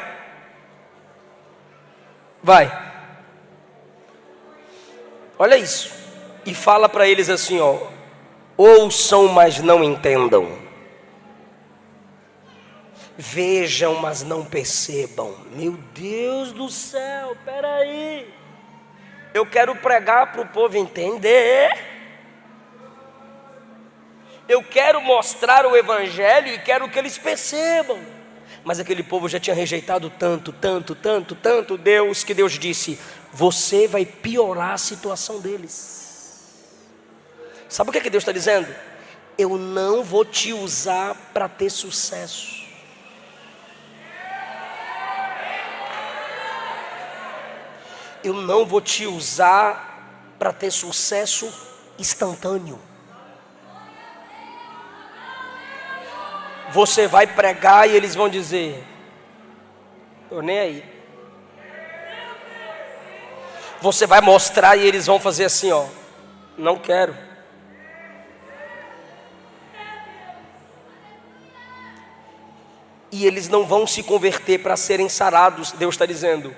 Olha isso. E fala para eles assim, ó: ouçam, mas não entendam. Vejam, mas não percebam. Meu Deus do céu, peraí. Eu quero pregar para o povo entender. Eu quero mostrar o evangelho e quero que eles percebam. Mas aquele povo já tinha rejeitado tanto Deus, que Deus disse: você vai piorar a situação deles. Sabe o que Deus está dizendo? Eu não vou te usar para ter sucesso. Eu não vou te usar para ter sucesso instantâneo. Você vai pregar e eles vão dizer: estou nem aí. Você vai mostrar e eles vão fazer assim, ó: não quero. E eles não vão se converter para serem sarados. Deus está dizendo: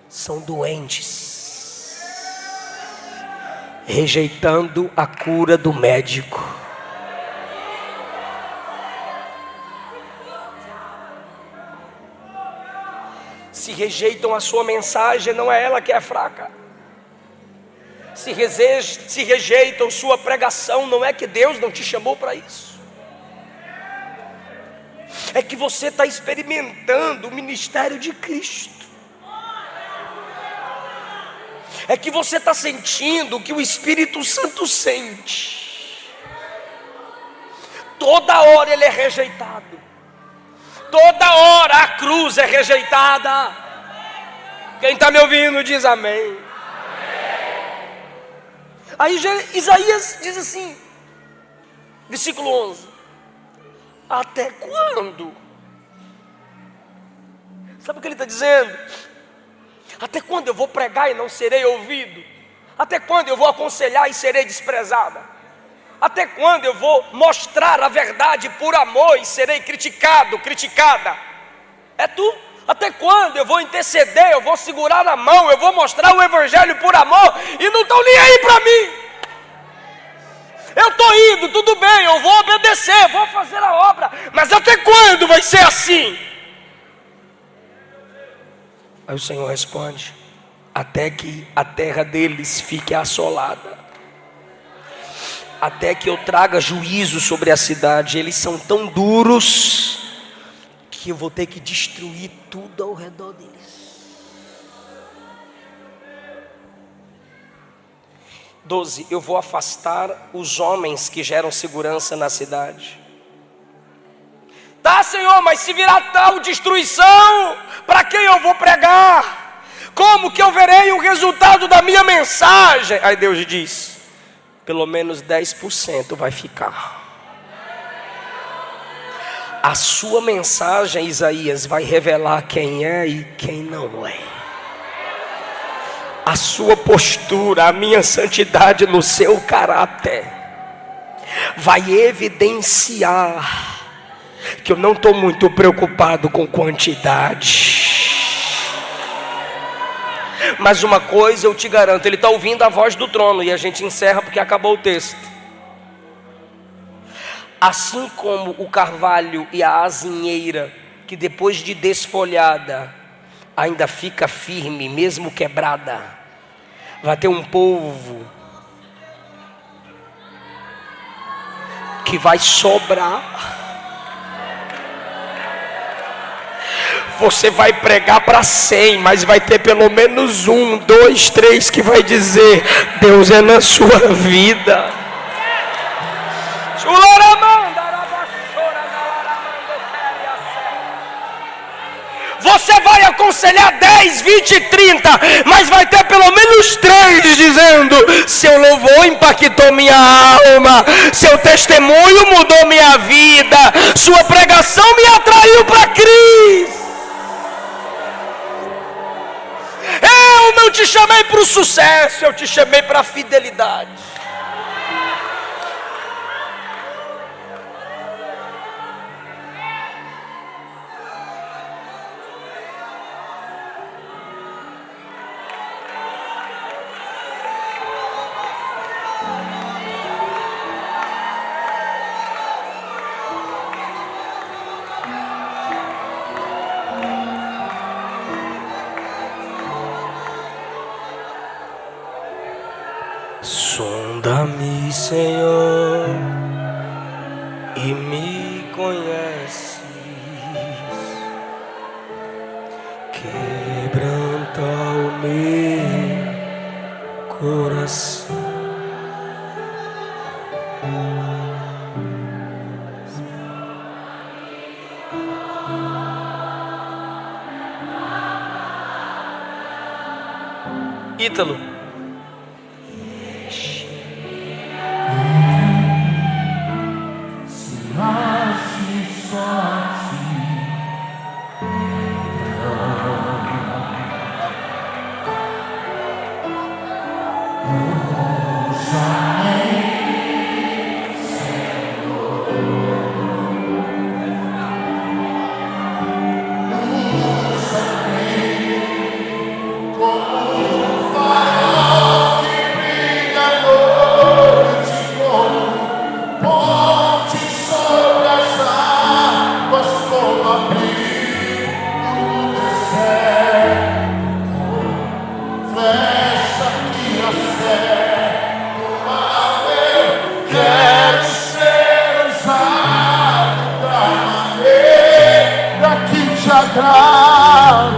são doentes, rejeitando a cura do médico. Se rejeitam a sua mensagem, não é ela que é fraca. Se rejeitam sua pregação, não é que Deus não te chamou para isso. É que você está experimentando o ministério de Cristo. É que você está sentindo o que o Espírito Santo sente. Toda hora ele é rejeitado. Toda hora a cruz é rejeitada. Quem está me ouvindo diz amém. Aí Isaías diz assim, versículo 11: até quando? Sabe o que ele está dizendo? Até quando eu vou pregar e não serei ouvido? Até quando eu vou aconselhar e serei desprezada? Até quando eu vou mostrar a verdade por amor e serei criticada? É tu? Até quando eu vou interceder, eu vou segurar a mão, eu vou mostrar o evangelho por amor e não estão nem aí para mim? Eu estou indo, tudo bem, eu vou obedecer, vou fazer a obra, mas até quando vai ser assim? Aí o Senhor responde: até que a terra deles fique assolada, até que eu traga juízo sobre a cidade. Eles são tão duros que eu vou ter que destruir tudo ao redor deles. 12: eu vou afastar os homens que geram segurança na cidade. Tá, Senhor, mas se virar tal destruição, para quem eu vou pregar? Como que eu verei o resultado da minha mensagem? Aí Deus diz: pelo menos 10% vai ficar. A sua mensagem, Isaías, vai revelar quem é e quem não é. A sua postura, a minha santidade no seu caráter vai evidenciar que eu não estou muito preocupado com quantidade. Mas uma coisa eu te garanto: ele está ouvindo a voz do trono. E a gente encerra porque acabou o texto. Assim como o carvalho e a azinheira, que depois de desfolhada ainda fica firme mesmo quebrada, vai ter um povo que vai sobrar. Você vai pregar para 100, mas vai ter pelo menos 1, 2, 3 que vai dizer: Deus é na sua vida. Você vai aconselhar 10, 20, 30, mas vai ter pelo menos 3 dizendo: seu louvor impactou minha alma, seu testemunho mudou minha vida, sua pregação me atraiu para Cristo. Eu não te chamei para o sucesso, eu te chamei para a fidelidade. Sonda-me, Senhor, e me conheces. Quebranta o meu coração. Ítalo.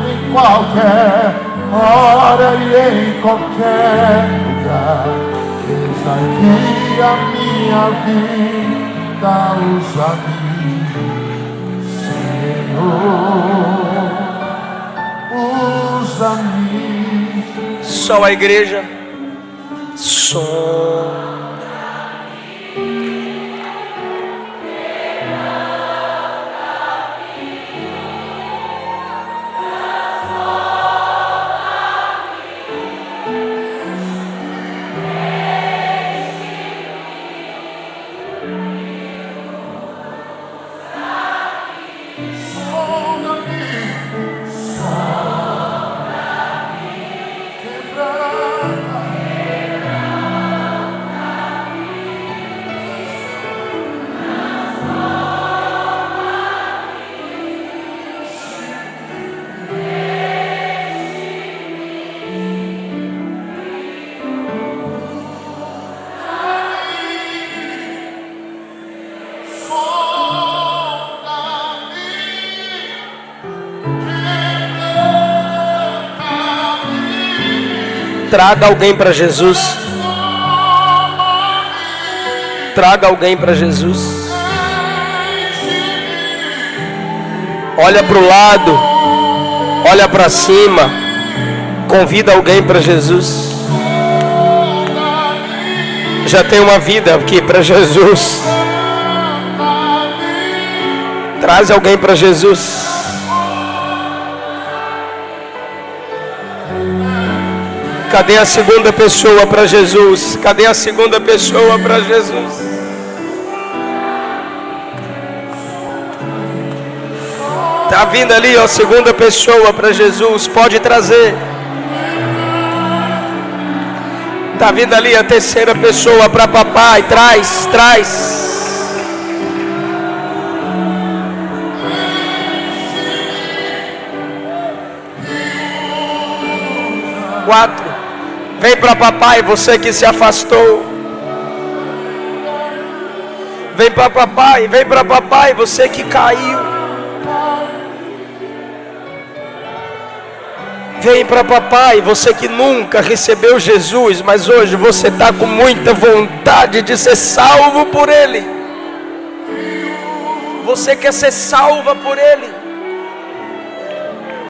Em qualquer hora e em qualquer lugar, eis aqui a minha vida, usa-me, Senhor, usa-me. Só a igreja. Som. Traga alguém para Jesus. Traga alguém para Jesus. Olha para o lado. Olha para cima. Convida alguém para Jesus. Já tem uma vida aqui para Jesus. Traz alguém para Jesus. Cadê a segunda pessoa para Jesus? Cadê a segunda pessoa para Jesus? Tá vindo ali, ó, segunda pessoa para Jesus. Pode trazer. Tá vindo ali a terceira pessoa para papai. Traz, traz. 4. Vem para papai, você que se afastou. Vem para papai, você que caiu. Vem para papai, você que nunca recebeu Jesus, mas hoje você está com muita vontade de ser salvo por Ele. Você quer ser salva por Ele.